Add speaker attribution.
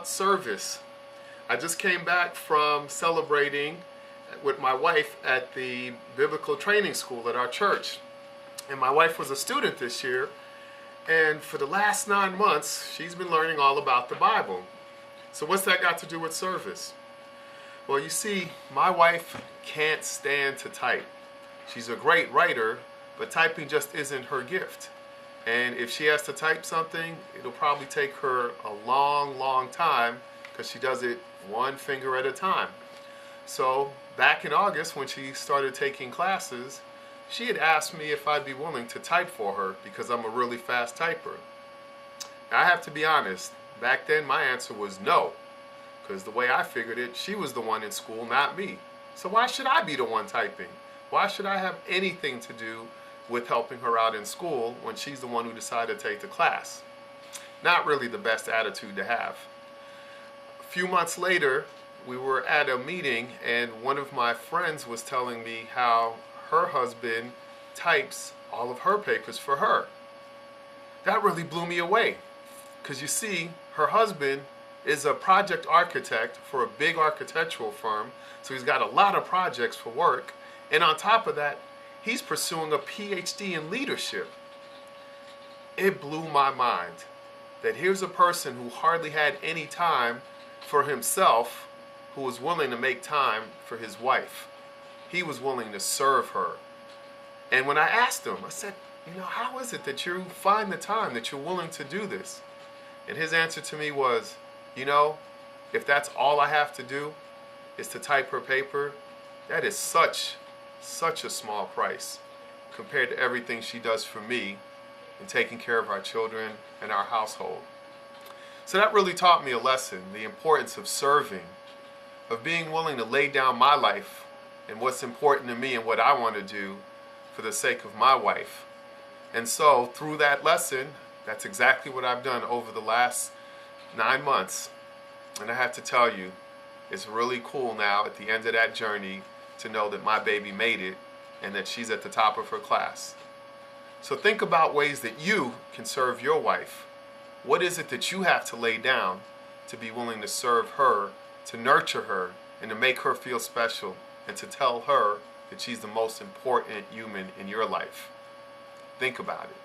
Speaker 1: about service. I just came back from celebrating with my wife at the biblical training school at our church. And my wife was a student this year, and for the last 9 months, she's been learning all about the Bible. So what's that got to do with service? Well, you see, my wife can't stand to type. She's a great writer, but typing just isn't her gift. And if she has to type something, it'll probably take her a long time because she does it one finger at a time. So back in August, when she started taking classes, she had asked me if I'd be willing to type for her because I'm a really fast typer. Now, I have to be honest, back then my answer was no, because the way I figured it, she was the one in school, not me. So why should I be the one typing? Why should I have anything to do with helping her out in school when she's the one who decided to take the class? Not really the best attitude to have. A few months later, we were at a meeting and one of my friends was telling me how her husband types all of her papers for her. That really blew me away, because you see, her husband is a project architect for a big architectural firm, so he's got a lot of projects for work, and on top of that, he's pursuing a PhD in leadership. It blew my mind that here's a person who hardly had any time for himself, who was willing to make time for his wife. He was willing to serve her. And when I asked him, I said, how is it that you find the time, that you're willing to do this? And his answer to me was, if that's all I have to do is to type her paper, that is such a small price compared to everything she does for me in taking care of our children and our household. So that really taught me a lesson, the importance of serving, of being willing to lay down my life and what's important to me and what I want to do for the sake of my wife. And so through that lesson, that's exactly what I've done over the last 9 months. And I have to tell you, it's really cool now at the end of that journey to know that my baby made it and that she's at the top of her class. So think about ways that you can serve your wife. What is it that you have to lay down to be willing to serve her, to nurture her, and to make her feel special, and to tell her that she's the most important human in your life? Think about it.